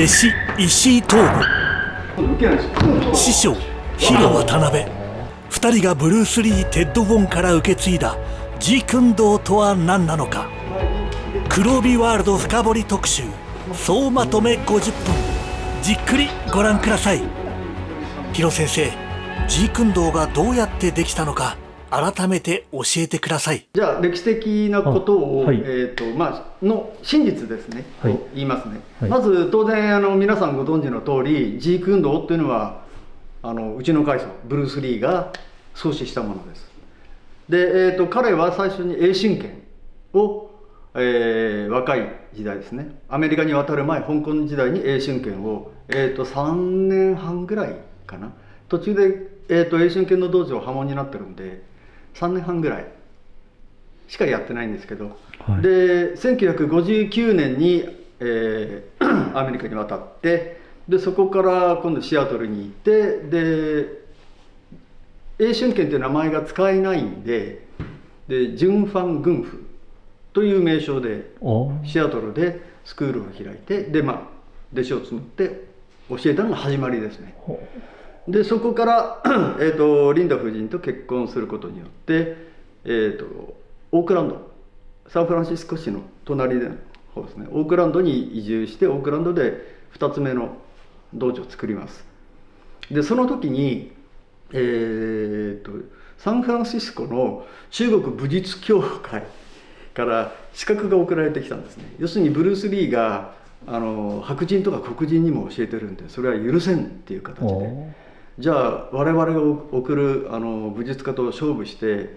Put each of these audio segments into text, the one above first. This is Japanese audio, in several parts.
弟子石井東吾、師匠ヒロ渡辺、2人がブルース・リー・テッド・ウォンから受け継いだジークンドーとは何なのか。黒帯ワールド深掘り特集総まとめ50分、じっくりご覧ください。ヒロ先生、ジークンドーがどうやってできたのか改めて教えてください。じゃあ歴史的なことを、はいの真実ですね、はい、と言いますね、はい、まず当然皆さんご存知の通りジークンドーっていうのはうちの会社ブルース・リーが創始したものです。で、彼は最初に英春拳を、若い時代ですね、アメリカに渡る前香港時代に英春拳を、3年半ぐらいかな、途中で、英春拳の道場破門になってるんで3年半ぐらいしかやってないんですけど、はい、で1959年に、アメリカに渡って、でそこから今度シアトルに行って、で英春拳という名前が使えないんで、ジュンファン・グンフという名称でシアトルでスクールを開いて、で弟子を募って教えたのが始まりですね。でそこからリンダ夫人と結婚することによって、オークランド、サンフランシスコ市の隣の方ですね、オークランドに移住して、オークランドで2つ目の道場を作ります。でその時に、サンフランシスコの中国武術協会から資格が送られてきたんですね。要するにブルース・リーが白人とか黒人にも教えてるんで、それは許せんっていう形で、じゃあ我々が送る武術家と勝負して、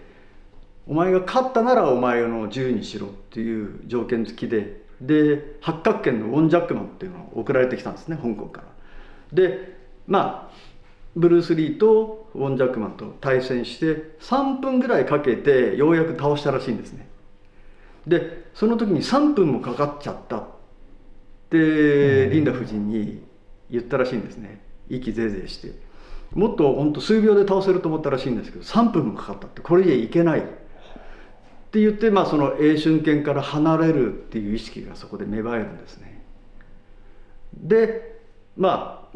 お前が勝ったならお前の自由にしろっていう条件付きで、八角拳のウォン・ジャックマンっていうのが送られてきたんですね、香港から。でブルース・リーとウォン・ジャックマンと対戦して3分ぐらいかけてようやく倒したらしいんですね。でその時に3分もかかっちゃったってリンダ夫人に言ったらしいんですね。息ぜいぜいして、もっと本当数秒で倒せると思ったらしいんですけど、3分もかかったって、これじゃいけないって言って、その英春拳から離れるっていう意識がそこで芽生えるんですね。で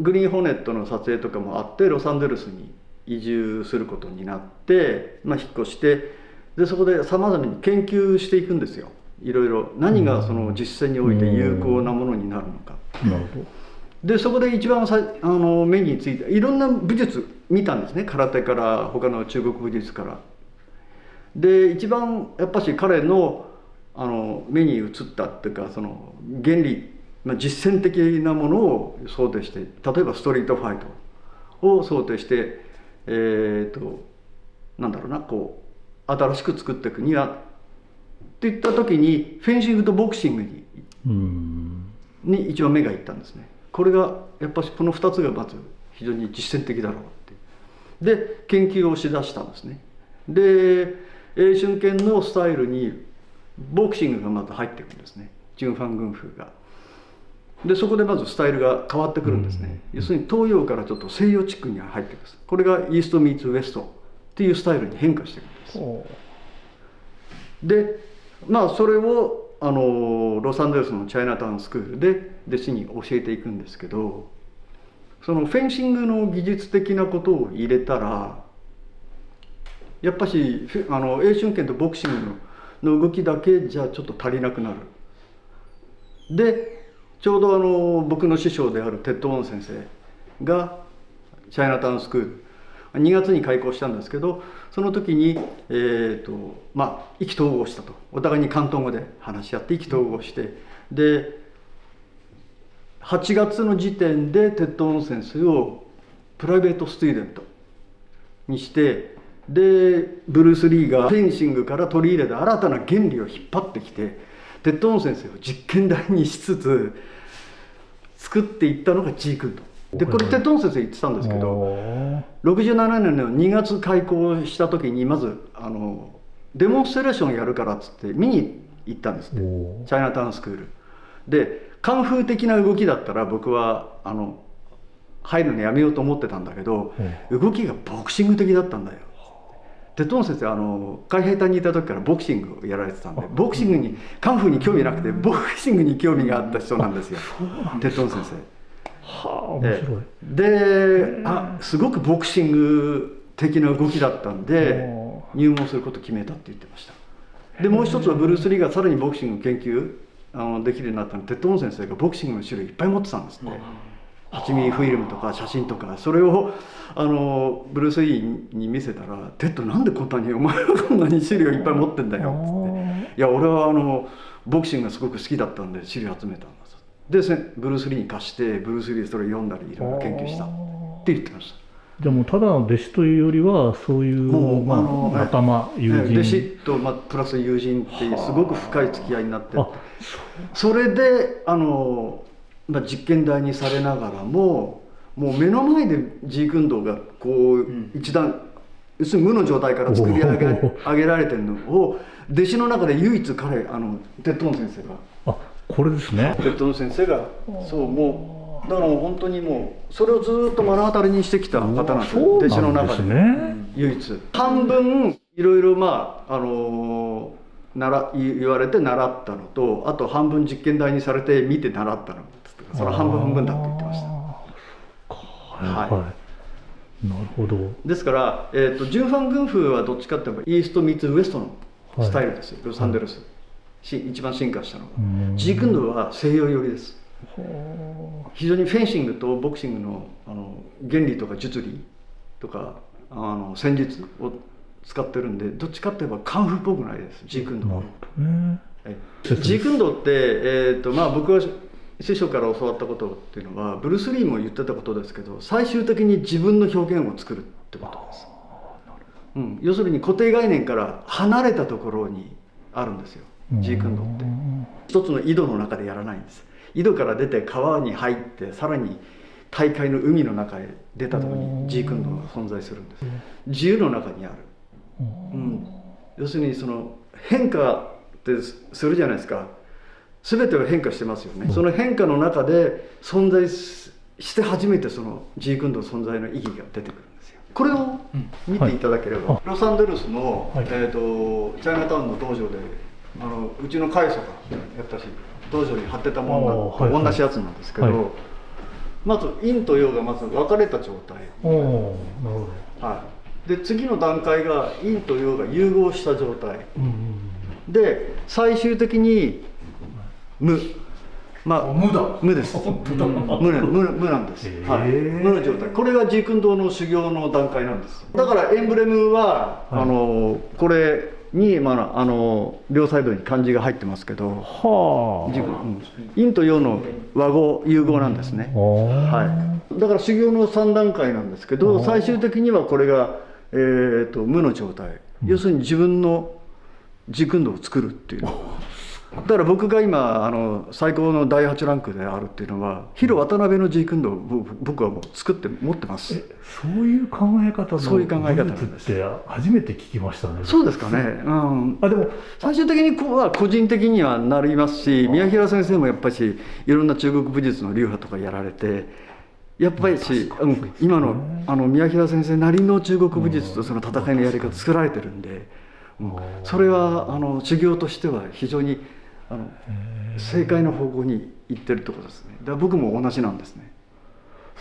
グリーンホーネットの撮影とかもあって、ロサンゼルスに移住することになって、引っ越して、でそこでさまざまに研究していくんですよ。いろいろ何がその実践において有効なものになるのか。なるほど。でそこで一番目についていろんな武術見たんですね、空手から他の中国武術から。で一番やっぱし彼の目に映ったっていうか、その原理、実践的なものを想定して、例えばストリートファイトを想定して、新しく作っていくにはっていった時に、フェンシングとボクシングに一番目がいったんですね。これがやっぱりこの2つがまず非常に実践的だろうってで研究をしだしたんですね。で英春拳のスタイルにボクシングがまず入ってくるんですね、ジュンファン・グンフーが。でそこでまずスタイルが変わってくるんですね。要するに東洋からちょっと西洋チックに入ってくるんです。これがイースト・ミーツ・ウエストっていうスタイルに変化していくんです。でそれをロサンゼルスのチャイナタウンスクールで弟子に教えていくんですけど、そのフェンシングの技術的なことを入れたら、やっぱし英春拳とボクシングの動きだけじゃちょっと足りなくなる。でちょうど僕の師匠であるテッド・ウォン先生がチャイナタウンスクール2月に開校したんですけど、その時に意気投合したと、お互いに広東語で話し合って意気投合して、で8月の時点でテッド・ウォン先生をプライベートスチューデントにして、でブルース・リーがフェンシングから取り入れた新たな原理を引っ張ってきて、テッド・ウォン先生を実験台にしつつ作っていったのがジークンドーで、これテッド・ウォン先生言ってたんですけど、67年の2月開校した時にまずデモンストレーションやるからっつって見に行ったんですって、チャイナタウンスクールで。カンフー的な動きだったら僕は入るのやめようと思ってたんだけど、動きがボクシング的だったんだよ。テッド・ウォン先生海兵隊にいた時からボクシングをやられてたんで、ボクシングにカンフーに興味なくてボクシングに興味があった人なんですよ、テッド・ウォン先生。はあ、面白い。すごくボクシング的な動きだったんで入門することを決めたって言ってました。でもう一つはブルース・リーがさらにボクシング研究できるようになったのはテッド・オン先生がボクシングの種類いっぱい持ってたんですね。8ミリフィルムとか写真とか、それをブルース・リーに見せたら「テッドなんでこんなにお前はこんなに資料いっぱい持ってんだよ」っつって「いや俺はボクシングがすごく好きだったんで資料集めたんだ」でブルース・リーに貸してブルース・リーそれを読んだりいろいろ研究したって言ってました。じゃあもうただの弟子というよりはそういう仲間、友人、弟子と、プラス友人っていうすごく深い付き合いになってて、それで実験台にされながらもう目の前でジークンドーがこう一段要するに無の状態から作り上げられてるのを弟子の中で唯一彼テッドン先生がこれですね。テッドン先生がそうもうだからもう本当にもうそれをずっと目の当たりにしてきた方なんですよ。弟子の中で唯一半分いろいろ言われて習ったのと、あと半分実験台にされて見て習ったのと、それ半分半分だって言ってました。はい、なるほど。ですからジュン・ファン・グンフはどっちかっていうとイースト・ミーツ・ウエストのスタイルですよ、ロサンゼルス、一番進化したのは。ジークンドーは西洋寄りです。非常にフェンシングとボクシングの原理とか術理とか戦術を使ってるんで、どっちかって言えばカンフーっぽくないです、ジークンドーは。ジークンドーって僕は師匠から教わったことっていうのはブルース・リーも言ってたことですけど、最終的に自分の表現を作るってことです。要するに固定概念から離れたところにあるんですよ、ジークンドーって。一つの井戸の中でやらないんです。井戸から出て川に入ってさらに大海の海の中へ出たところにジークンドーが存在するんです。自由の中にある。要するにその変化ってするじゃないですか。全ては変化してますよね。その変化の中で存在して初めてそのジークンドー存在の意義が出てくるんですよ。これを見ていただければ、ロサンゼルスの、チャイナタウンの道場でうちの会社がやったし道場に貼ってたものと同じやつなんですけど、まず陰と陽がまず分かれた状態。で次の段階が陰と陽が融合した状態。で最終的に無無です。無なんです。無の状態。これがジークンドーの修行の段階なんです。だからエンブレムはこれに両サイドに漢字が入ってますけど、陰と陽の和合融合なんですね。だから修行の3段階なんですけど、最終的にはこれが無の状態。要するに自分のジークンドーを作るっていう。だから僕が今最高の第8ランクであるっていうのは広渡辺のジークンドーを僕はもう作って持ってます。そういう考え方のそういう考え方なんですって初めて聞きましたね。そうですかね。でも最終的には個人的にはなりますし、宮平先生もやっぱりいろんな中国武術の流派とかやられて、やっぱり今の宮平先生なりの中国武術とその戦いのやり方作られてるんで、それは修行としては非常に正解の方向に行ってるってことですね。だから僕も同じなんですね。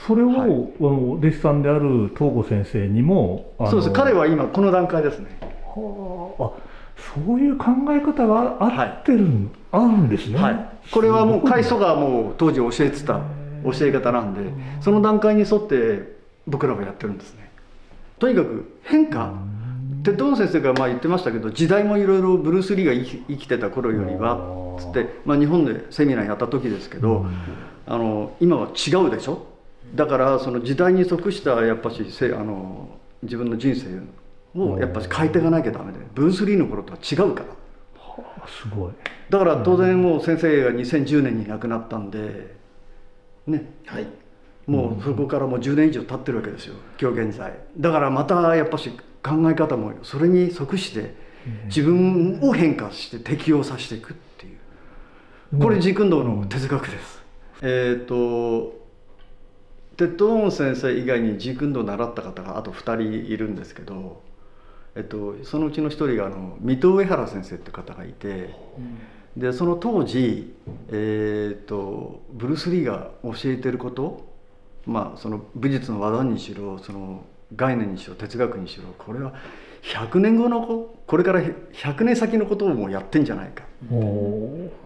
それを、お弟子さんである東郷先生にもそうです。彼は今この段階ですね。そういう考え方があるんですね。これはもう開祖がもう当時教えてた教え方なんで、その段階に沿って僕らはやってるんですね。とにかく変化。テッド・オン先生が言ってましたけど、時代もいろいろブルース・リーが生きてた頃よりはつって、日本でセミナーやった時ですけど、今は違うでしょ。だからその時代に即したやっぱし自分の人生をやっぱし変えていかなきゃダメで、ブルース・リーの頃とは違うから。すごい。だから当然もう先生が2010年に亡くなったんでね。もうそこからもう10年以上経ってるわけですよ、今日現在。だからまたやっぱし考え方もそれに即して自分を変化して適応させていくっていう、これジークンドーの哲学です。テッド・オン先生以外にジークンドーを習った方があと2人いるんですけど、そのうちの1人が水戸上原先生って方がいて、でその当時ブルース・リーが教えてることまあその武術の技にしろ、その概念にしろ、哲学にしろ、これは100年後のこれから100年先のことをもうやってんじゃないかっ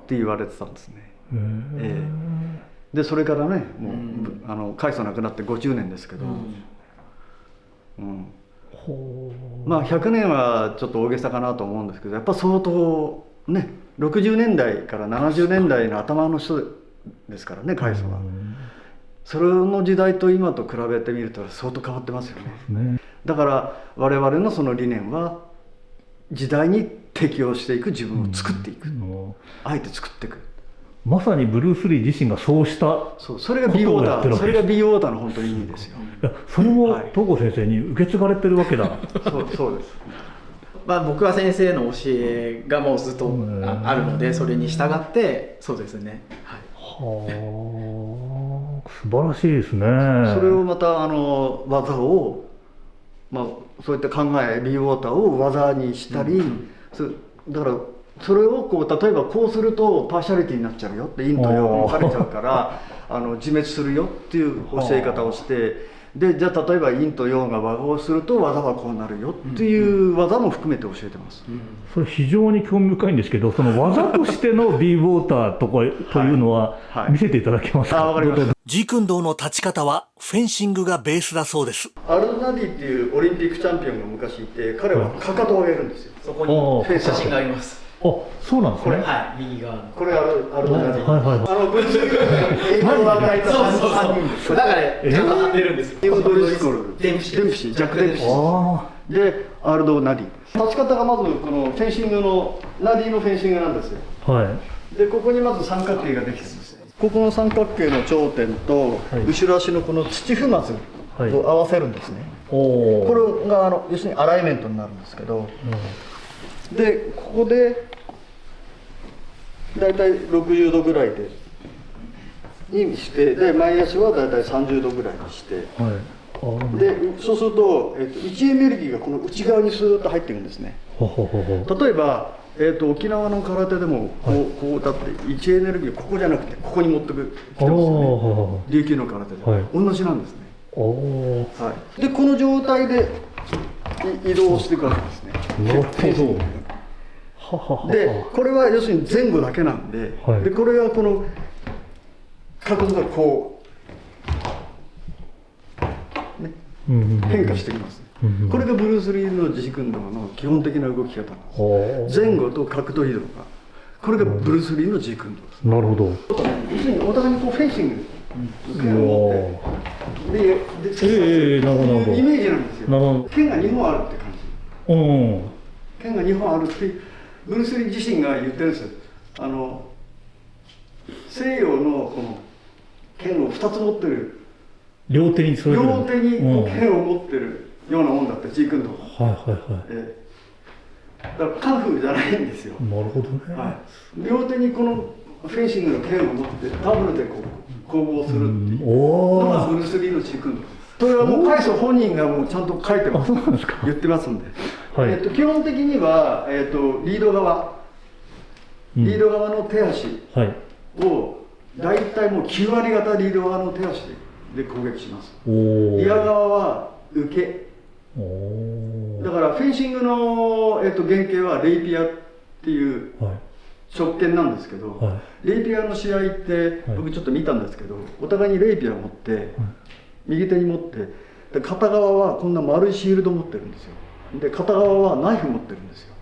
て言われてたんですね。でそれからね、もう開祖亡くなって50年ですけど、まあ100年はちょっと大げさかなと思うんですけど、やっぱ相当ね、60年代から70年代の頭の人ですからね、開祖は。それの時代と今と比べてみると相当変わってますよね。だから我々のその理念は時代に適応していく自分を作っていく、あえて作っていく。まさにブルース・リー自身がそうしたそう、それがビーウォーター、それがビーウォーターの本当に意味ですよ。いや、それも東郷先生に受け継がれてるわけだ。そうです。まあ僕は先生の教えがもうずっとあるので、それに従ってそうですね。はい。はあ、素晴らしいですね。それをまた技を、まあそういった考え、ビーウォーターを技にしたり、だからそれをこう例えばこうするとパーシャリティになっちゃうよって、陰と陽が分かれちゃうから自滅するよっていう教え方をして、でじゃあ例えば陰と陽が和合すると技はこうなるよっていう技も含めて教えてます。それ非常に興味深いんですけど、その技としてのビーウォーターというのは見せていただけますか。わかりました。ジークンドーの立ち方はフェンシングがベースだそうです。アルドナディっていうオリンピックチャンピオンが昔いて、彼はかかとを上げるんですよ。そこに写真があります。あ、そうなんですね。はい、右側の。これアルドナディ。物理学英語を与えた3人です。だからちゃんと出るんですよ。ティム・ドリスコル、デンプシー、ジャック・デンプシーでアルド・ナディ。立ち方がまずこのフェンシングのナディのフェンシングなんですよ。はい。でここにまず三角形ができてるんです。ここの三角形の頂点と後ろ足のこの土踏まずを合わせるんですね。これが要するにアライメントになるんですけど、でここでだいたい60度ぐらいにして、で前足はだいたい30度ぐらいにして、でそうすると、位置エネルギーがこの内側にスーッと入っていくんですね。例えば、沖縄の空手でもこうだって位置エネルギーをここじゃなくてここに持ってきてますよね。琉球の空手で、同じなんですね。でこの状態で移動していくわけですね。なるほど。でこれは要するに前後だけなんで、でこれがこの角度がこう、ね、変化してきます。これがブルース・リーのジークンドーの基本的な動き方なんです。前後と角度移動が、これがブルース・リーのジークンドーです。なるほど。要するにお互いにこうフェンシング剣を持ってで突き刺すイメージなんですよ。剣が2本あるって感じ。剣が2本あるってブルース・リー自身が言ってるんですよ。西洋のこの剣を2つ持ってる、両手にそれぞれ両手にこう剣を持ってるようなもんだってジークンドーは。だからカンフーじゃないんですよ。なるほどね。両手にこのフェンシングの剣を持ってダブルでこう攻防するっていうのがブルース・リーのジークンドーです。それはもう開祖本人がもうちゃんと書いてます。言ってますんで。基本的には、リード側の手足を大体もう9割方リード側の手足で攻撃します。リア側は受け。だからフェンシングの、原型はレイピアっていう直剣なんですけど、レイピアの試合って僕ちょっと見たんですけど、お互いにレイピアを持って右手に持って、で片側はこんな丸いシールドを持ってるんですよ。で片側はナイフ持ってるんですよ。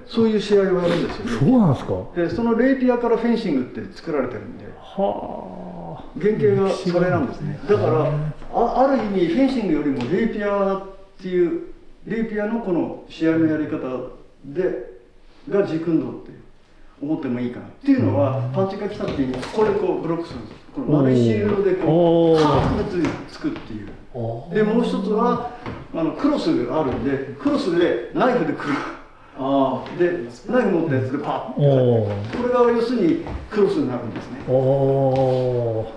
そういう試合をやるんですよね。そうなんですか。でそのレイピアからフェンシングって作られてるんで、原型がそれなんですね。だからある意味フェンシングよりもレイピアっていうレイピアのこの試合のやり方がジークンドーって思ってもいいかなっていうのは、パンチが来た時にこれこうブロックするんです。この丸いシールドでこうカーッとつくっていう。でもう一つはクロスがあるんで、クロスでナイフでくる。でナイフ持ったやつでパッと、これが要するにクロスになるんですね。そ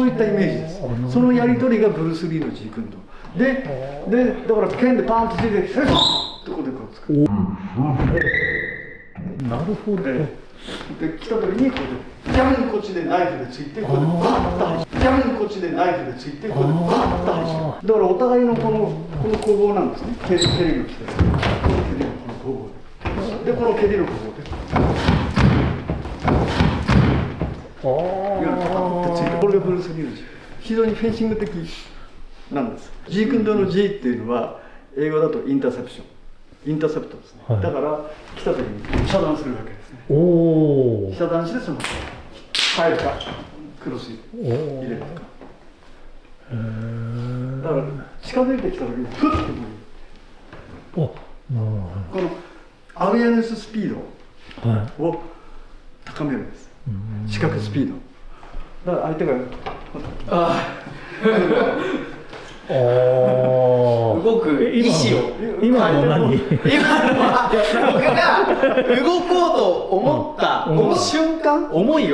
ういったイメージです。そのやり取りがブルース・リーのジークンドーで、だから剣でパンとついてセッとここでこうつく。なるほど。で来た時にこうで逆にこっちでナイフでついてこれでバッと入って逆にこっちでナイフでついてこれでバッと入ってだからお互いのこの攻防なんですね。蹴りが来てこの蹴りのこの攻防でこの蹴りの攻防でこれがブルース・リーの非常にフェンシング的なんです。ジークンドーの G っていうのは英語だとインターセプション、インターセプトですね、はい、だから来た時に遮断するわけですね。遮断してその入るかクロス入れるかだから近づいてきた時にフッてもいいこのアウェアネススピードを高めるんです、視覚スピードだから相手が動く意思を今の何今のは僕が動こうと思ったこの瞬間重い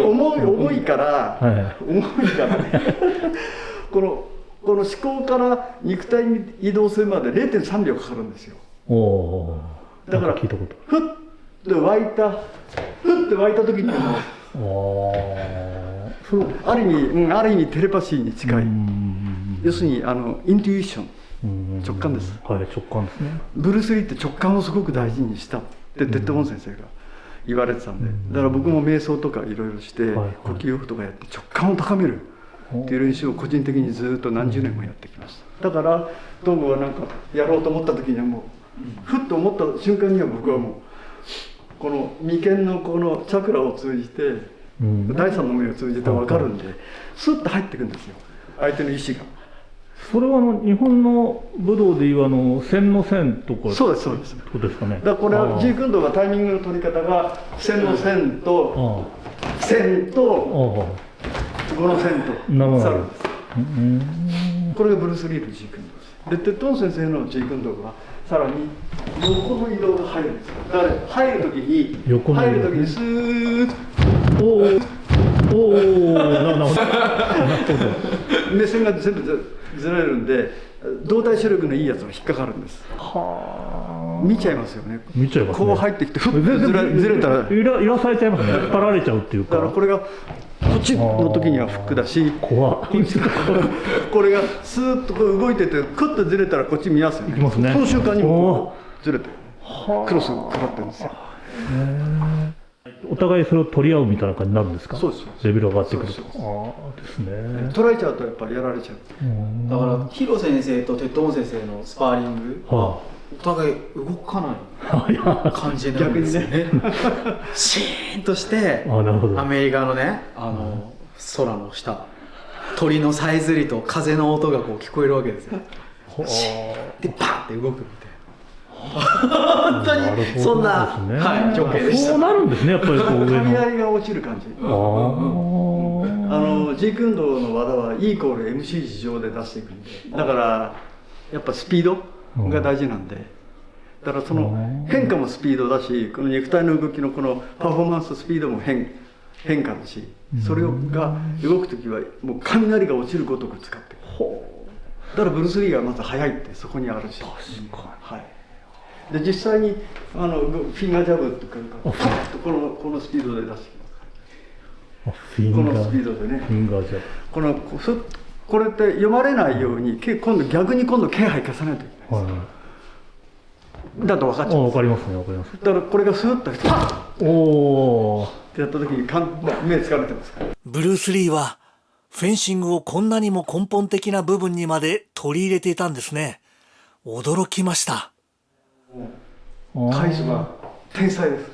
からねこの思考から肉体に移動するまで 0.3 秒かかるんですよ。だからふっと湧いた時にある意味テレパシーに近い要するにイントゥイション直感です。はい、直感ですね。ブルース・リーって直感をすごく大事にしたってテッド・ボン先生が言われてたんで、だから僕も瞑想とかいろいろして呼吸法とかやって直感を高めるっていう練習を個人的にずっと何十年もやってきました。だから東郷はなんかやろうと思った時にはもうふっと思った瞬間には僕はもうこの眉間のこのチャクラを通じて第三の目を通じて分かるんでスッと入っていくんですよ、相手の意思が。それは日本の武道でいう線の線とかそうですそうです。そうですかね。だからこれはジークンドーがタイミングの取り方が線の線と線とこの線とさるんです。これがブルース・リーのジークンドーです。でテッドン先生のジークンドーはさらに横の移動が入るんですよ。だから入る時にスーッなるほど目線が全部ずれるんで動体視力のいいやつは引っかかるんです。見ちゃいますよね。見ちゃいますね。こう入ってきてふっとずれたら揺らされちゃいますね。引っ張られちゃうっていうか。だからこれがこっちの時にはフックだし怖いこれがスーッとこう動いててクッとずれたらこっち見ますよね。いきますね。その瞬間にもずれてクロスがかかってるんですよ。お互いそれを取り合うみたいな感じになるんですか。そうです。レベル上がってくると。ですね。取られちゃうとやっぱりやられちゃう。だからヒロ先生とテッド・ボン先生のスパーリングはお互い動かない感じなんですよね。シーンとしてアメリカのね空の下鳥のさえずりと風の音がこう聞こえるわけですよ。でパンって動くみたいな。本当にそんな情景でした。そうなるんですね、やっぱりこう上の。噛み合いが落ちる感じ。ジークンドーの技は E イコール MC 事乗で出していくんで、だからやっぱスピードが大事なんで、だからその変化もスピードだし、この肉体の動きのこのパフォーマンススピードも変化だし、それが動く時はもう雷が落ちるごとく使ってる。だからブルース・リーがまず速いってそこにあるし。はい。で実際にフィンガージャブとかこのスピードで出してきます。このスピードでね。フィンガージャブ。これって読まれないように今度逆に今度気配消さないといけないです。だと分かっちゃう。分かりますね、分かります。だからこれがスーッとってやった時に目疲れてますから。ブルース・リーはフェンシングをこんなにも根本的な部分にまで取り入れていたんですね。驚きました。カイスは天才です。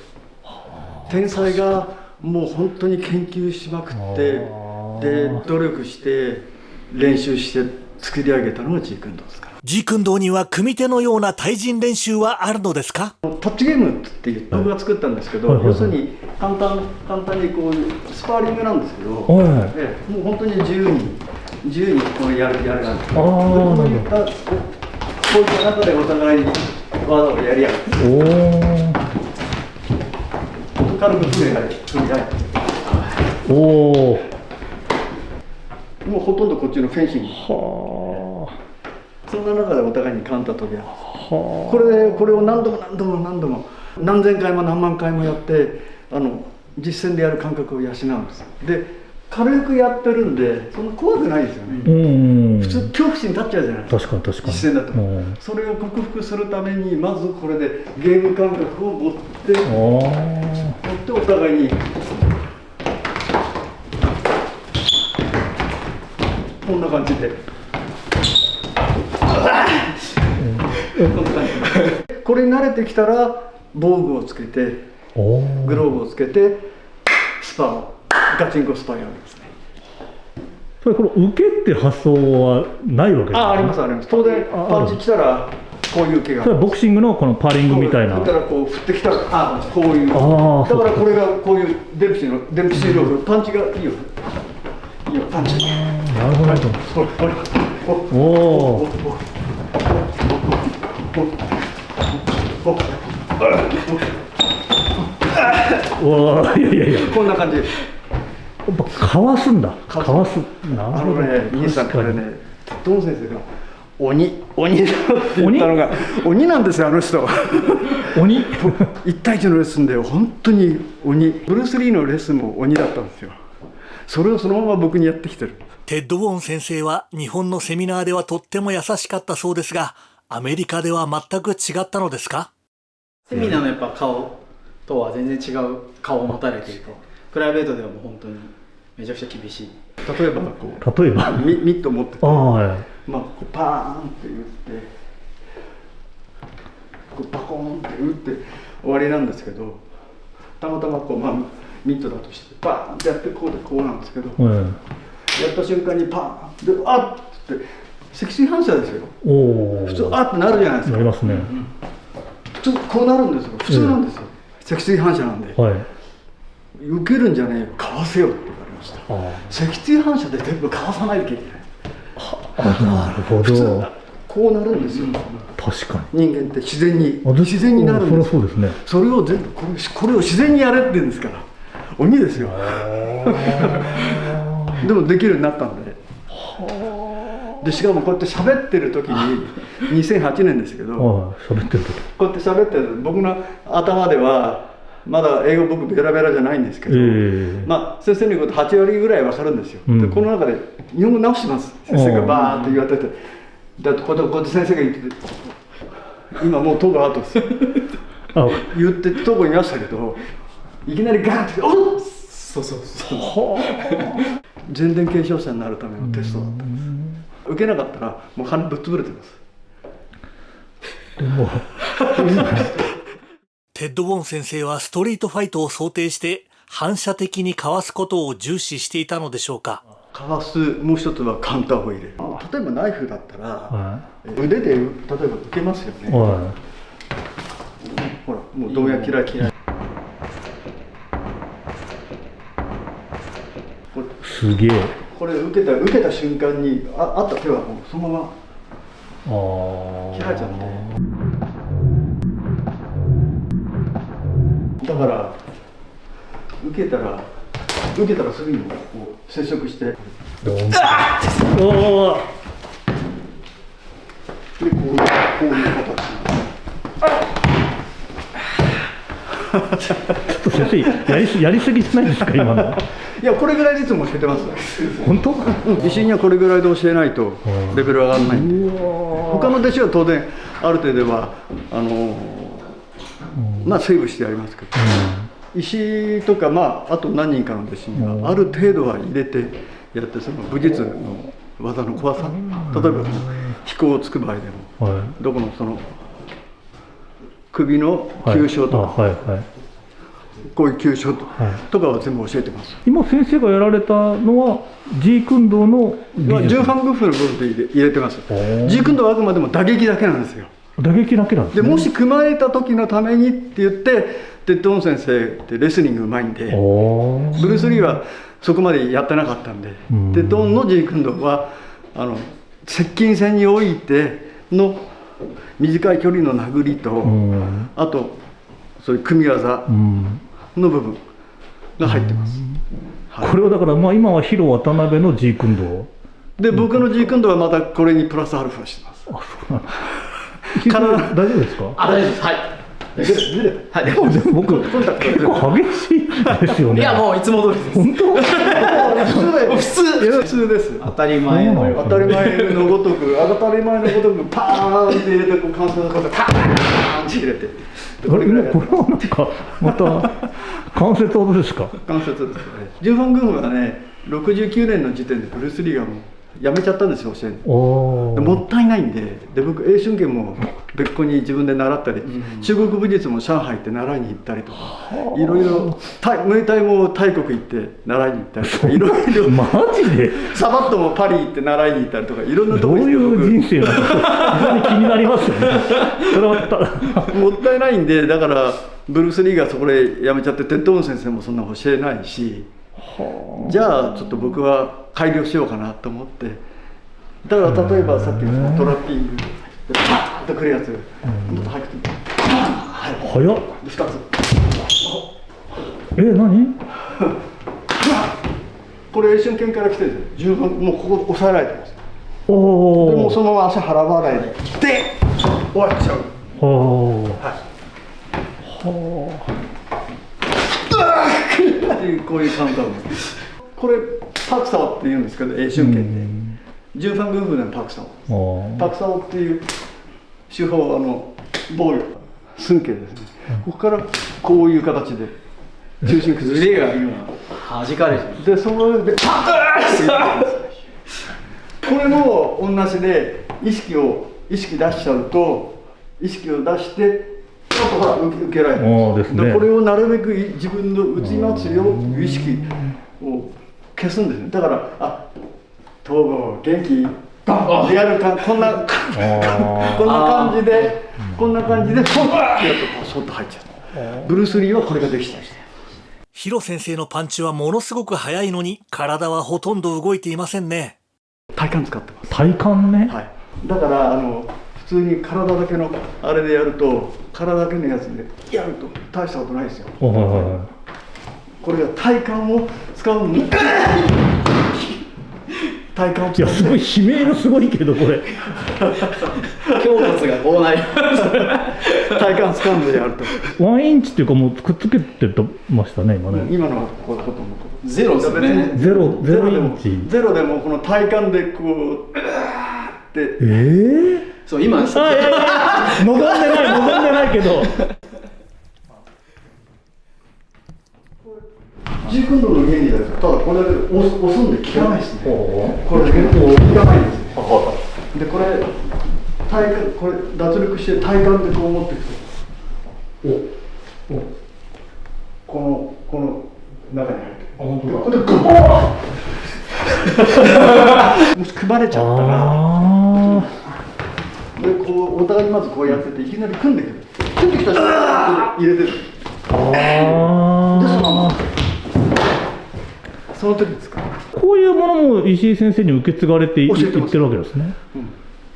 天才がもう本当に研究しまくってで努力して練習して作り上げたのがジークンドーですから。ジークンドーには組手のような対人練習はあるのですか。タッチゲームっていう僕が作ったんですけど、要するに簡単にこうスパーリングなんですけど、もう本当に自由にこうやるなんですけど、こういった中でお互いに技をやり合う。軽く振り合い。もうほとんどこっちのフェンシング。そんな中でお互いにカウンター取り合う。これを何度も何千回も何万回もやって実践でやる感覚を養うんです。で軽くやってるんでそんな怖くないですよね。普通恐怖心立っちゃうじゃないですか。確かに確かに。実践だとそれを克服するためにまずこれでゲーム感覚を持ってお互いにこんな感じでこんな感じでこれに慣れてきたら防具をつけてグローブをつけてスパをガチンコスパやるんですね。それこの受けって発想はないわけですか？ありますあります。当然パンチ来たらこういう受けが。それはボクシングのこのパーリングみたいな。だからこう振ってきたらこういう。だからこれがこういうデンプシーロールパンチがいいよ。いいよパンチ。なるほど。おお。おお、いやこんな感じ。やっぱかわすんだ。かわす。なるほどね。兄さんこれね、ドン先生が鬼だって言ったのが鬼なんですよあの人。鬼。1対1のレッスンで本当に鬼。ブルース・リーのレッスンも鬼だったんですよ。それをそのまま僕にやってきてる。テッド・ウォン先生は日本のセミナーではとっても優しかったそうですが、アメリカでは全く違ったのですか？セミナーのやっぱ顔とは全然違う顔を持たれていて、プライベートではもう本当にめちゃくちゃ厳しい。例えばミット持ってて、まあこうパーンって打ってこうバコーンって打って終わりなんですけど、たまたまこう、ミットだとしてバーンってやってこうなんですけど、やった瞬間にパーンであっって積水反射ですよ。普通あってなるじゃないですか。なりますね。普通こうなるんですよ。普通なんですよ。積水反射なんで、受けるんじゃねえよ、かわせよって言われました。積水反射で全部かわさないといけない。なるほど。こうなるんですよ。確かに。人間って自然になるんです。そうですね。それを全部これを自然にやれって言うんですから、鬼ですよ。でもできるようになったんで。でしかもこうやって喋ってる時に2008年ですけど、こうやって喋ってる僕の頭ではまだ英語僕ベラベラじゃないんですけど、先生の言うこと8割ぐらい分かるんですよ。でこの中で日本語直してます。先生がバーッと言われてて、だってこうやって先生が言ってて、今もうトークアウトです言ってトークいましたけど、いきなりガンっておっそう全然継承者になるためのテストだったんです。受けなかったらもう鼻ぶっ潰れてます。テッド・ウォン先生はストリートファイトを想定して反射的にかわすことを重視していたのでしょうか？かわすもう一つはカウンターを入れる。例えばナイフだったら、腕で例えば受けますよね。ほらもうどうや嫌いすげえ。これ受けた瞬間にあった手はもうそのまま開いちゃって、だから受けたらすぐにこう接触してでこういう形。ちょっと先生やりすぎじゃないですか今の。いやこれぐらいでいつも教えてます。本当？弟子にはこれぐらいで教えないとレベル上がらないんで。他の弟子は当然ある程度はセーブしてやりますけど、石とかあと何人かの弟子にはある程度は入れてやって、その武術の技の怖さ、例えば飛行をつく場合でも、どこのその首の急所とか、こういう急所とかは全部教えてます。今先生がやられたのはジークンドーの重反グフの部分で入れてます。ジークンドーはあくまでも打撃だけなんですよ。打撃だけなんですね。でもし組まれた時のためにって言って、テッド・ウォン先生ってレスリングうまいんで、ブルース・リーはそこまでやってなかったんで、テッド・ウォンのジークンドーは接近戦においての短い距離の殴りと、あとそういう組み技の部分が入ってます。これはだから今はヒロ渡辺のジークンドーで、僕のジークンドーはまたこれにプラスアルファしてます。大丈夫ですか？大丈夫です。はい。ずれた。はい。でも僕結構激しいですよね。いやもういつも通りです。本当？普通です。当たり前のように。当たり前のごとく、当たり前のごとくパーンって入れて、こう関節の方パーンって入れて。これはなんかまた関節技ですか？関節ですね。ジュンファン軍部はね、69年の時点でブルース・リーがもうやめちゃったんですよ、教えるの。もったいないんで、僕英春拳も別個に自分で習ったり、中国武術も上海行って習いに行ったりとか、いろいろムエタイも泰国行って習いに行ったりとか、いろいろマジでサバットもパリ行って習いに行ったりとか、いろんなとこどうろにいう人生なのか非常に気になりますよね。それはもったいないんで、だからブルース・リーがそこでやめちゃって、テッドウォン先生もそんな教えないし、じゃあちょっと僕は改良しようかなと思って、だから例えばさっきのトラッピングでパーンとくるやつ、もっと早くて早っ。2つ何？これ英春拳から来てるんですよ。十分もうここ押さえられてます。でおお。もうそのまま足払わないで終わっちゃう。っていうこういうカウンターこれパクサオっていうんですけど、英春拳でジュンファン軍部のパクサオ、パクサオっていう手法、防御寸拳ですね。ここからこういう形で中心崩して腕が今弾かれてる。でその上でパッこれも同じで意識出しちゃうと、意識を出してちょっとほら受けられるです、ね、これをなるべく自分の内祭りを意識を消すんですね。だから東郷元気バンってやるか、こんな感じでポンってやるとパソッと入っちゃう。ブルース・リーはこれができちゃう。ヒロ先生のパンチはものすごく速いのに、体はほとんど動いていませんね。体幹使ってます。体幹ね。はい。だから普通に体だけのあれでやると、体だけのやつでやると大したことないですよ。これが体幹を使うのに体幹を使う。いやすごい悲鳴がすごいけど、これ胸骨がこうなり体幹使うのでやると1インチっていうかもうくっつけてましたね今ね。今のはこうほとんどゼロですね。ゼロインチ。ゼロでもこの体幹でこうってそう今望んでないけどジークンドーの原理だと、ただこれだけ押すんで効かないですね。これだけ効かないんですよ。でこれこれ脱力して体幹でこう持っていくと、この中に入ってここでグボーもし組まれちゃったら、でこうお互いにまずこうやってて、いきなり組んでくる、組んできた人が入れてる。でそのままその時ですか。こういうものも石井先生に受け継がれていってるわけですね。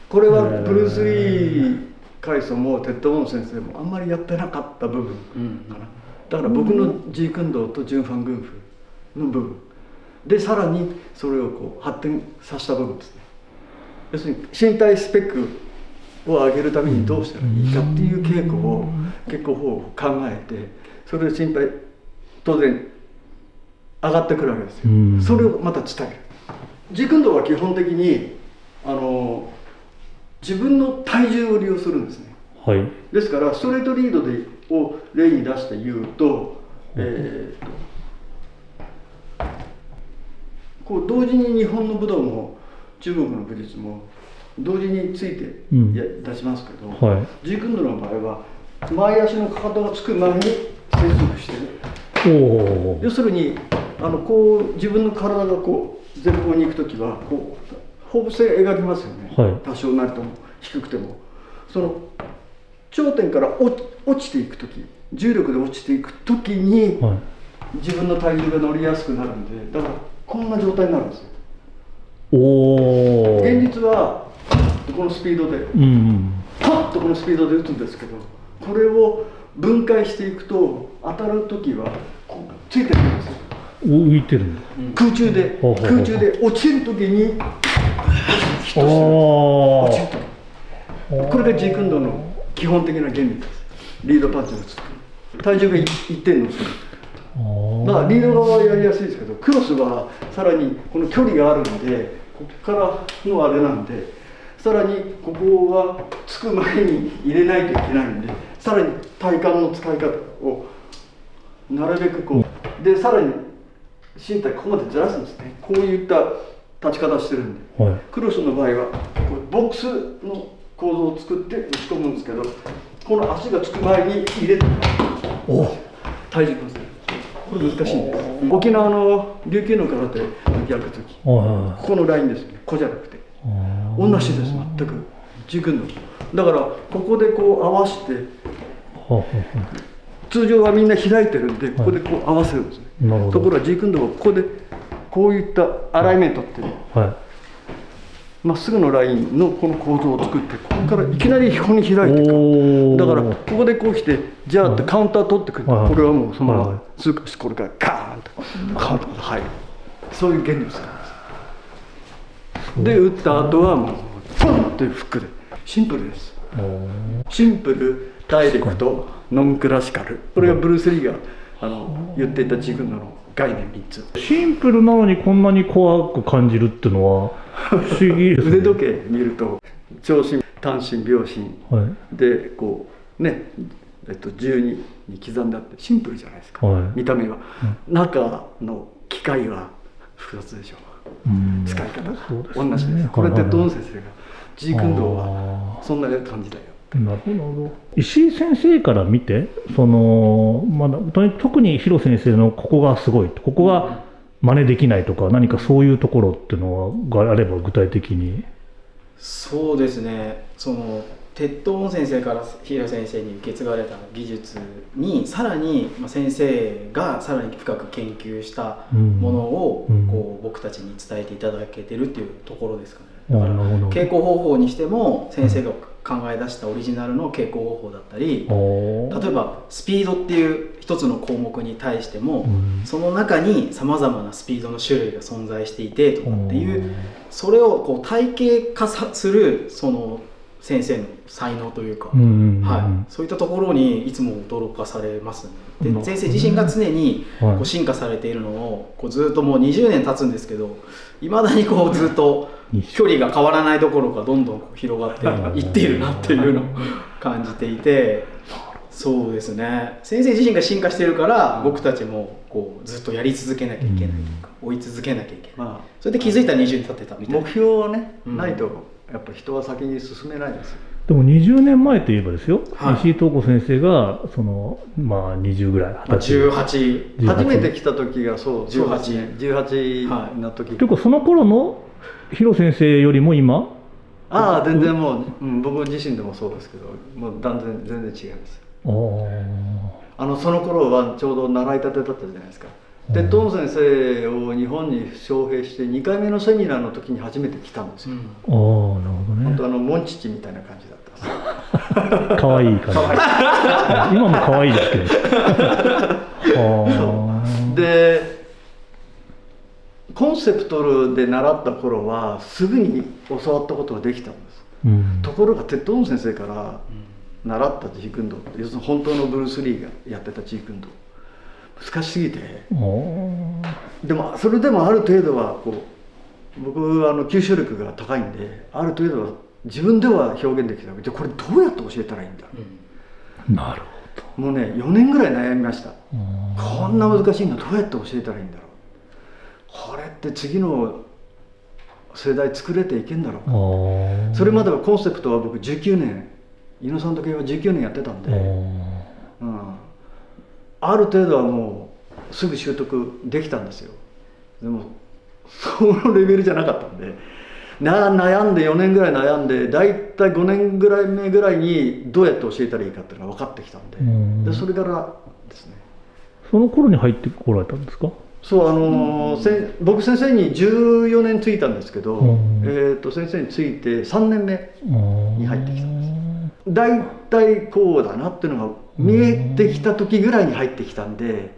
これはブルース・リー海藻もテッド・ウォン先生もあんまりやってなかった部分かな。だから僕のジークンドーとジュンファン軍部の部分で、さらにそれをこう発展させた部分ですね。要するに身体スペックを上げるためにどうしたらいいかっていう稽古を結構考えて、それで身体当然上がってくるわけですよ。それをまた伝える。ジークンドーは基本的に自分の体重を利用するんですね。はい。ですからストレートリードを例に出して言うと、こう同時に日本の武道も中国の武術も同時について出しますけど、ジークンドーの場合は前足のかかとがつく前に接続してる。要するにこう自分の体がこう前方に行くときはこう放物線描きますよね、多少なりとも低くても。その頂点から落ちていくとき、重力で落ちていくときに、自分の体重が乗りやすくなるんで、だからこんな状態になるんですよ。現実はこのスピードで、パッとこのスピードで打つんですけど、これを分解していくと当たるときはこうついてるんですよ。浮いてるんだ。空中で落ちるときにヒットする。落ちるとき。これがジークンドーの基本的な原理です。リードパンチを打つ体重がいってんのですよ。だからリードはやりやすいですけど、クロスはさらにこの距離があるので、ここからのあれなんで、さらにここがつく前に入れないといけないんで、さらに体幹の使い方をなるべくこうで、さらに身体ここまでずらすんですね。こういった立ち方してるんで、はい、クロスの場合はこうボックスの構造を作って打ち込むんですけど、この足がつく前に入れて体重乗せる。これ難しいんです。沖縄の琉球の空手やるとき、ここのラインですね。こうじゃなくて同じです。全く軸のだからここでこう合わせて、通常はみんな開いてるんで、ここでこう合わせるんですね。ところがジークンドーはここでこういったアライメントっていうまっすぐのラインのこの構造を作って、ここからいきなりここに開いていく。だからここでこうしてじゃあってカウンター取ってくる。これはもうそのまま通過して、これからカーンとカウンターが入る。そういう原理を使います。で打った後はもうポンってフックでシンプルです。シンプル、ダイレクト、ノンクラシカル、これがブルース・リーが言っていた自分の概念3つ。シンプルなのにこんなに怖く感じるっていうのは不思議ですね。腕時計見ると長針、短針、秒針、はい、でこうね、12に刻んであってシンプルじゃないですか、はい、見た目は、中の機械は複雑でしょう。使い方が同じです。これってドン先生がジークンドーはそんな感じだよ。なるほど。石井先生から見て、その特にヒロ先生のここがすごい、ここが真似できないとか、何かそういうところっていうのがあれば具体的に。そうですね。その鉄道先生からヒロ先生に受け継がれた技術にさらに先生がさらに深く研究したものをこう僕たちに伝えていただけてるっていうところですかね。だから稽古方法にしても先生が考え出したオリジナルの稽古方法だったり、例えばスピードっていう一つの項目に対してもその中にさまざまなスピードの種類が存在していてとかっていう、それをこう体系化するその先生の才能というか、はい、そういったところにいつも驚かされますね。で先生自身が常にこう進化されているのをこうずっともう20年経つんですけど、いまだにこうずっと距離が変わらないどころかどんどん広がっていっているなっていうのを感じていて、そうですね、先生自身が進化しているから僕たちもこうずっとやり続けなきゃいけないとか追い続けなきゃいけない、それで気づいたら20年経ってたみたいな。目標はね、ないとやっぱ人は先に進めないですよ。でも20年前といえばですよ、石井東子先生がその20ぐらい、18初めて来た時がそう18の時、結構その頃のヒロ先生よりも今全然もう、僕自身でもそうですけど、もう全然違います。その頃はちょうど習いたてだったじゃないですか。でトン先生を日本に招聘して2回目のセミナーの時に初めて来たんですよ。なるほどね。本当モンチッチみたいな感じだったんです。可愛い感じ。今も可愛いですけど。でコンセプトで習った頃はすぐに教わったことができたんです。ところがテッドン先生から習ったジークンドー、要するに本当のブルース・リーがやってたジークンドー、難しすぎて、でもそれでもある程度はこう僕吸収力が高いんで、ある程度は自分では表現できたわけで、これどうやって教えたらいいんだ、なるほど。もうね4年ぐらい悩みました。こんな難しいのどうやって教えたらいいんだろう、これって次の世代作れていけんだろうか。それまではコンセプトは僕19年、井野さんと系は19年やってたんで、ある程度はもうすぐ習得できたんですよ。でもそのレベルじゃなかったんで、悩んで4年ぐらい悩んで、だいたい5年ぐらい目ぐらいにどうやって教えたらいいかっていうのが分かってきたんで、それからですね。その頃に入ってこられたんですか？そう、僕先生に14年ついたんですけど、先生について3年目に入ってきたんです。だいたいこうだなっていうのが見えてきた時ぐらいに入ってきたんで、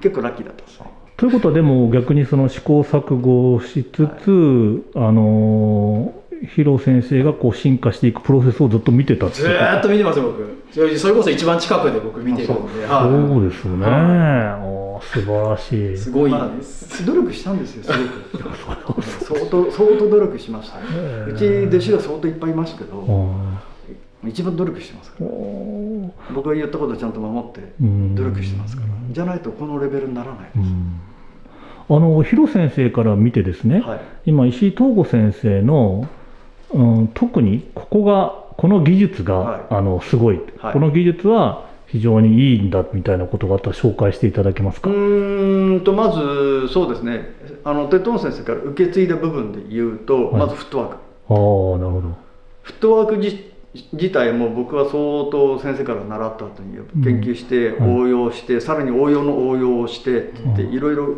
結構ラッキーだったんですね。ということはでも逆にその試行錯誤しつつ、ヒロ先生がこう進化していくプロセスをずっと見てたってずーっと見てますよ僕。それこそ一番近くで僕見てるので。そうですよね、素晴らしい。すごいです、努力したんですよすごく相当努力しましたね。うち弟子が相当いっぱいいますけど、一番努力してますから、僕が言ったことをちゃんと守って努力してますから、じゃないとこのレベルにならないです。ヒロ先生から見てですね、今石井東吾先生の、特にこの技術が、すごい、この技術は非常にいいんだみたいなことがあったら紹介していただけますか。まずそうですね、テッドン先生から受け継いだ部分で言うと、まずフットワーク。なるほど。フットワーク自体も僕は相当先生から習った後に研究して応用して、さらに応用の応用をしてっていろいろ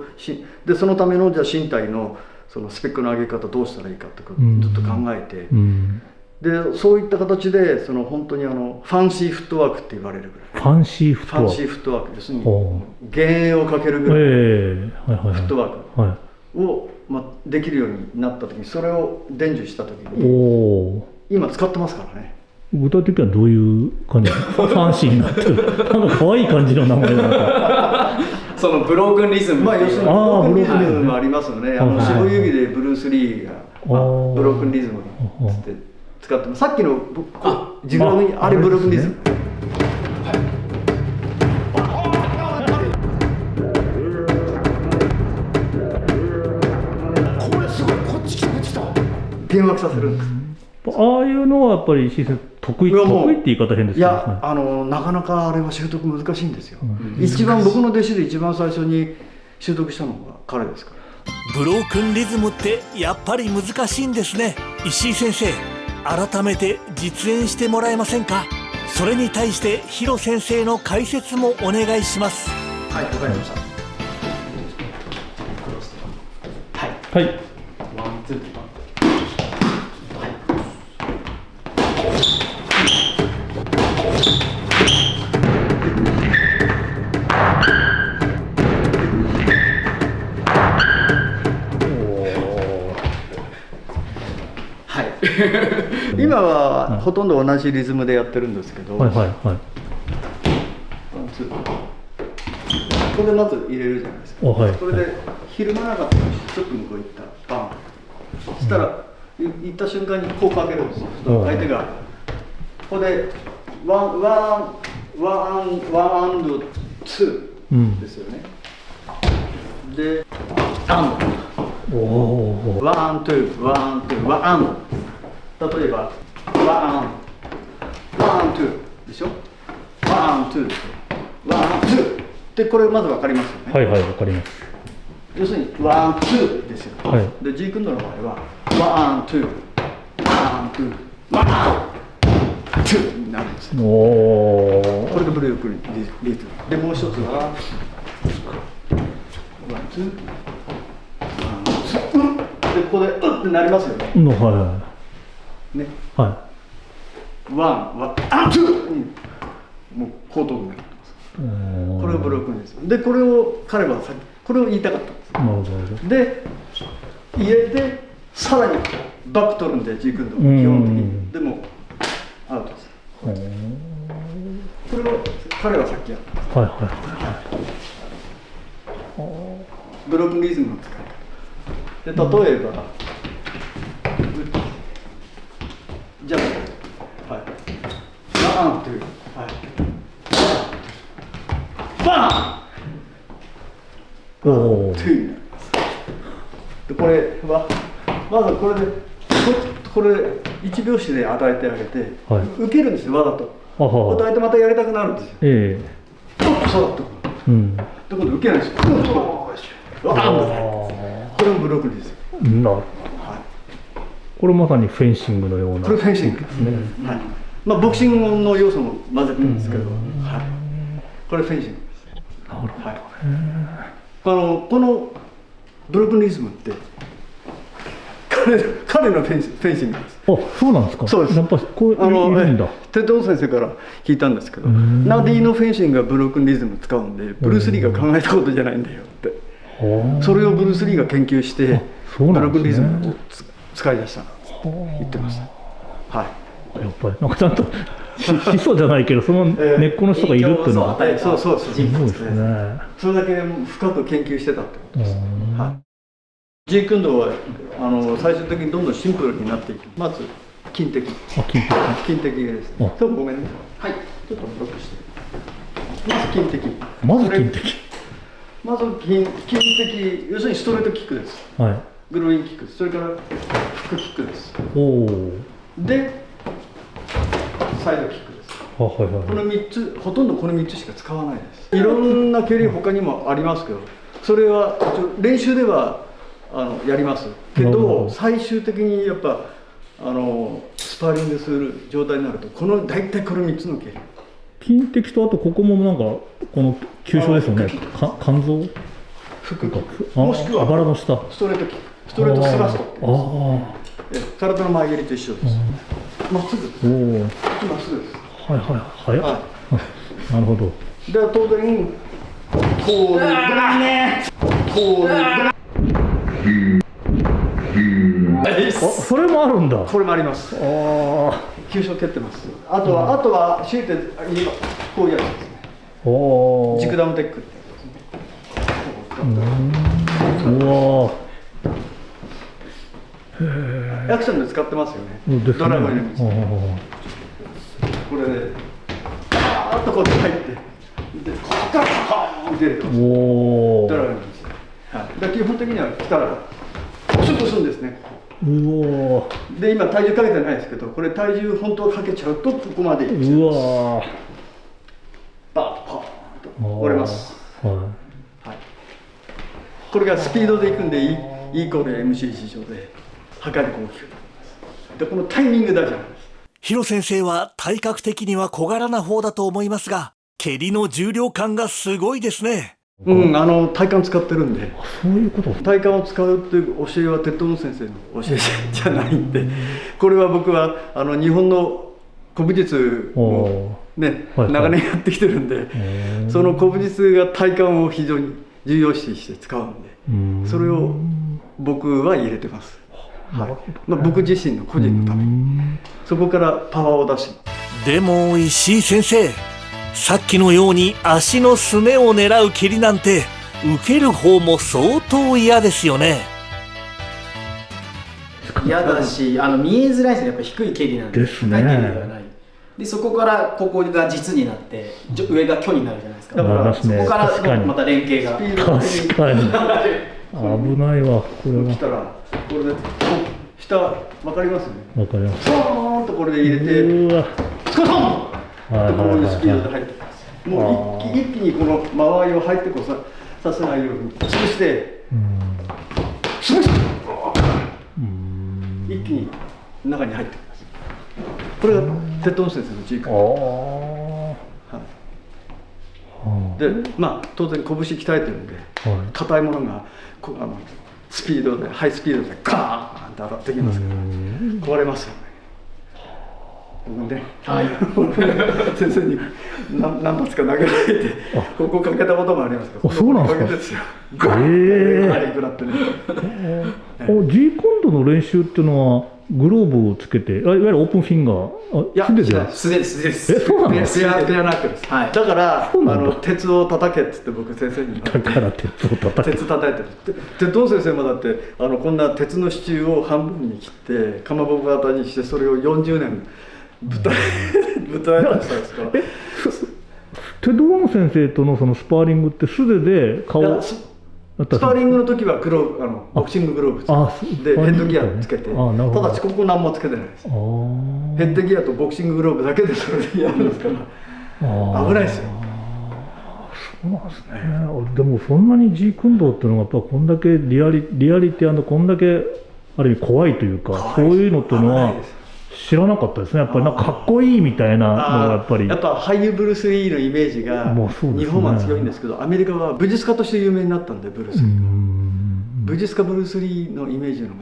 で、そのためのじゃあ身体のそのスペックの上げ方どうしたらいいかとかずっと考えて、でそういった形でその本当にファンシーフットワークって言われるぐらい。ファンシーフットワーク、要するに幻影をかけるぐらいのフットワークをできるようになった時に、それを伝授した時に今使ってますからね。具体的にはどういう感じファンシーになってるなんか可愛い感じの名前なんかそのブロークンリズム、要するにブロークンリズムもありますよね。四分指でブルース・リーがブロークンリズムって使ってます。さっきのジグラムにあれブロークンリズム。これすごい、こっち来た幻惑させるんです。ああいうのはやっぱり石井先生得意って言い方変ですけど、いや、なかなかあれは習得難しいんですよ。一番僕の弟子で一番最初に習得したのが彼ですから。ブロークンリズムってやっぱり難しいんですね。石井先生、改めて実演してもらえませんか。それに対してヒロ先生の解説もお願いします。はい、わかりました。はい、ワンツー今はほとんど同じリズムでやってるんですけど、これでまず入れるじゃないですか。これでひるまなかったらちょっと向こう行ったバン、そしたら行った瞬間にこうかけるんですよ。相手がここでワンアンドツーですよね。でアンドワンツーワンツーワン、例えばワンツーでしょ、ワンツーでしょ、ワンツーで、これまず分かりますよね。分かります。要するにワンツーですよ。でジークンドの場合はワンツーワンツーワンツーになるんですよ。これがブレークリズムで、もう一つはワンツーワンツーで、ここでってなりますよね。ね、ワンツーにもう高等になってます。これがブロークンです。でこれを彼はこれを言いたかったんです。で入れてさらにバック取るんで、ジークンド基本的に。でもアウトです。これを彼はさっきやったんです。ブロークンリズムの使い方で、例えばじゃあ、バーンという、バーンという。でこれはまずこれでこれ1拍子で与えてあげて、受けるんですよ、わざと。与えてまたやりたくなるんですよ。そうだと。で今度受けないですよ。これもブロックですよ。これまさにフェンシングのような。これフェンシングですね。ボクシングの要素も混ぜてるんですけど、これフェンシングです。なるほど。このブロックリズムって彼のフェンシングです。そうなんですか。そうです。やっぱこういるんだ。テッド先生から聞いたんですけど、ナディのフェンシングがブロークンリズム使うんで、ブルース・リーが考えたことじゃないんだよって。それをブルース・リーが研究してブロークンリズムを使い出したんです。言ってます。はい。やっぱりなんかちゃんと始祖じゃないけどその根っこの人がいるっていうのはそうすごいですね。それだけ深く研究してたってことです。はい。ジークンドーは最終的にどんどんシンプルになっていく。まず金滴。金滴ですね。ごめんね。はい。ちょっとブロックして。まず金滴。まず金滴、要するにストレートキックです。はい。グロインキック、それからフックキックです。で、サイドキックです。この3つ、ほとんどこの3つしか使わないです。いろんな蹴り他にもありますけど、それは練習ではやりますけど、最終的にやっぱスパーリングする状態になると大体この3つの蹴り。金滴とあとここもなんかこの急所ですよね。肝臓腹筋もしくはあばらの下ストレートキック、ストレートスラスト。体の前蹴りと一緒です。まっすぐ。まっすぐです。はい早っ。なるほど。で当然こうそれもあるんだ。これもあります。急所蹴ってます。あとは強いて言えばこういうやつですね。軸ダウンテックってアクションで使ってますよね。ドラマにこれでパーッとこう入ってでここからパーンって出るとドラマにだ基本的には来たらすぐ押すんですね。で今体重かけてないですけど、これ体重本当はかけちゃうとここまでいっちゃいます。バーッとパーンと折れます。これがスピードでいくんで E イコール MC 史上で測り大きくなります。でこのタイミング大事なんです。ヒロ先生は体格的には小柄な方だと思いますが、蹴りの重量感がすごいですね。体幹使ってるんで。そういうこと。体幹を使うっていう教えはテッドモン先生の教えじゃないんで、これは僕は日本の古武術をね長年やってきてるんで、その古武術が体幹を非常に重要視して使うんで、それを僕は入れてます。僕自身の個人のためにそこからパワーを出し。でも石井先生、さっきのように足のすねを狙う蹴りなんて受ける方も相当嫌ですよね。嫌だし見えづらいですね。やっぱ低い蹴りなんでですね。でそこからここが実になって上が虚になるじゃないですか。だからそこからまた連携が確かに危ないわ。これは来たらこれで下分かりますよね。分かります。スーンとこれで入れてスコトンこういうスピードで入ってきます。もう一気にこの間合いを入ってこそさせないように潰して潰して一気に中に入ってきます。これがテッドモン先生のGクンで、当然拳鍛えてるんで硬いものがスピードでハイスピードでガーンと上がってきますから壊れますよね。先生に何発か投げられてここかけたこともありますけど、そうなんですか。あれ食らってね。ジークンドの練習っていうのはグローブをつけて、いわゆるオープンフィンガー、いや素手です。そうなんですか。ペアナックルです。だから鉄を叩けっつって僕先生に。だから鉄を叩け。鉄叩いてる。テッド先生もだってこんな鉄の支柱を半分に切ってかまぼこ型にしてそれを40年ぶたえたしたんですから。テッド・ワン先生とのそのスパーリングって素手で顔スパーリングの時はボクシンググローブでヘッドギアつけて、ただしここ何もつけてないです。ヘッドギアとボクシンググローブだけでそれでやるんですから危ないですよ。そうなんですね。でもそんなにジークンドーっていうのがやっぱこんだけリアリティこんだけある意味怖いというか、そういうのっていうのは知らなかったですね。やっぱりなんかかっこいいみたいなのがやっぱり俳優ブルース・リーのイメージが日本は強いんですけど、アメリカは武術家として有名になったんで、ブルース・リーが武術家ブルース・リーのイメージのが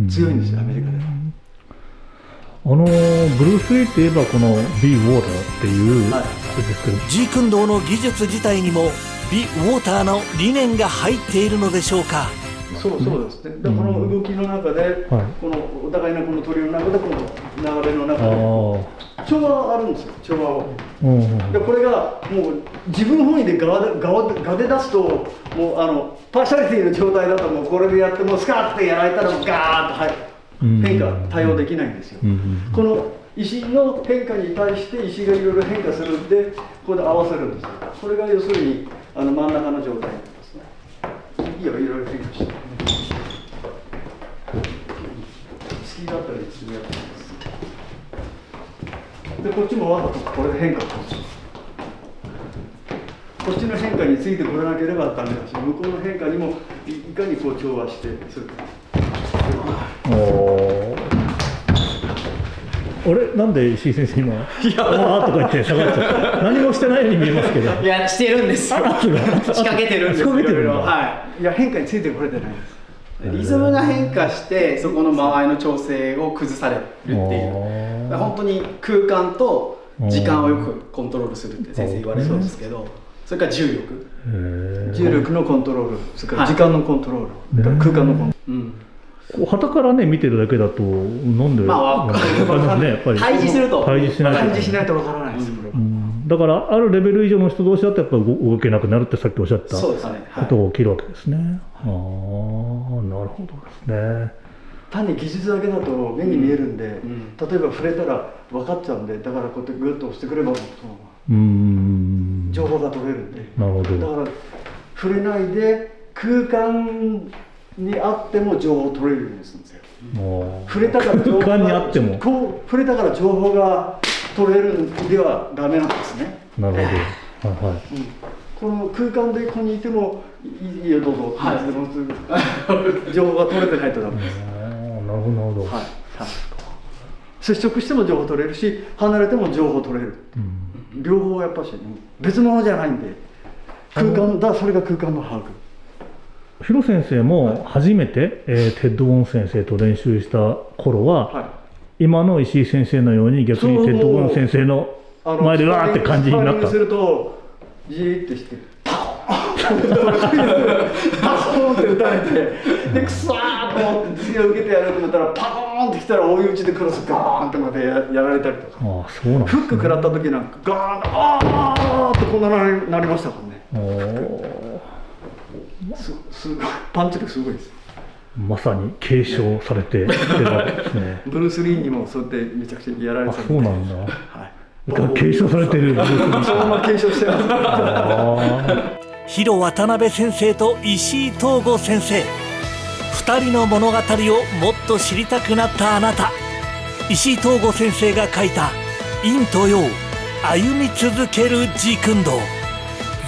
強いんですよ、アメリカでは。ブルース・リーって言えばこの「Be Water」っていうですけど、ジークンドーの技術自体にも「Be Water」の理念が入っているのでしょうか。そうですね。でこの動きの中で、この互いのこの鳥の中でこの流れの中で調和あるんですよ、調和を。でこれがもう自分本位で画で出すともうパーシャリティの状態だともうこれでやってもうスカーッてやられたらガーッと変化対応できないんですよ。この石の変化に対して石がいろいろ変化するんでここで合わせるんですよ。これが要するに真ん中の状態になりますね。いいよ、いろいろ変化して。好きだったりするやつです。でこっちもわざとこれで変化を起こす。こっちの変化についてこれなければダメだし、向こうの変化にもいかにこう調和してするか。あれなんで石井先生今「ああ」とか言って下がっちゃった何もしてないように見えますけど。いやしてるんですよ。仕掛けてるんですよ。はい。いや変化についてこれてないです。リズムが変化してそこの間合いの調整を崩されるっていう本当に空間と時間をよくコントロールするって先生言われるんですけど、それから重力のコントロール、それから時間のコントロール、空間のコントロール。傍からね見てるだけだとなんで対峙すると対峙しないとわからないです。だからあるレベル以上の人同士だとやっぱり動けなくなるってさっきおっしゃったことが起きるわけですね。ああなるほどですね。単に技術だけだと目に見えるんで、例えば触れたら分かっちゃうんで、だからこうやってグッと押してくれば情報が取れるんで。なるほど。だから触れないで空間にあっても情報を取れるようにするんですよ。触れたから情報がこう触れたから情報が取れるんではダメなんですね。なるほど。この空間でここにいてもいいよどうぞ。情報が取れてないとダメです。なるほどなるほど。接触しても情報取れるし、離れても情報取れる。両方やっぱし別物じゃないんで、空間だそれが空間の把握。広先生も初めて、テッド・ウォン先生と練習した頃は、今の石井先生のように逆にテッド・ウォン先生の前でわーって感じになった。するとじーってしてパコーンって打たれて、でくそーと思って次を受けてやろうと思ったらパコーンってきたら追い打ちでクロスガーンってまで やられたりとか。フック食らった時なんかガーンあーってこんななりましたからね。すごいパンチ力すごいです。まさに継承されてるわけですね。ブルース・リーにもそうやってめちゃくちゃやられてた。そうなんだ。継承されてるブルース・リー。そのまま継承してます。広渡辺先生と石井東吾先生、2人の物語をもっと知りたくなったあなた、石井東吾先生が書いた陰と陽、歩み続けるジークンドー、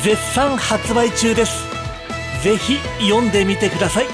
絶賛発売中です。ぜひ読んでみてください。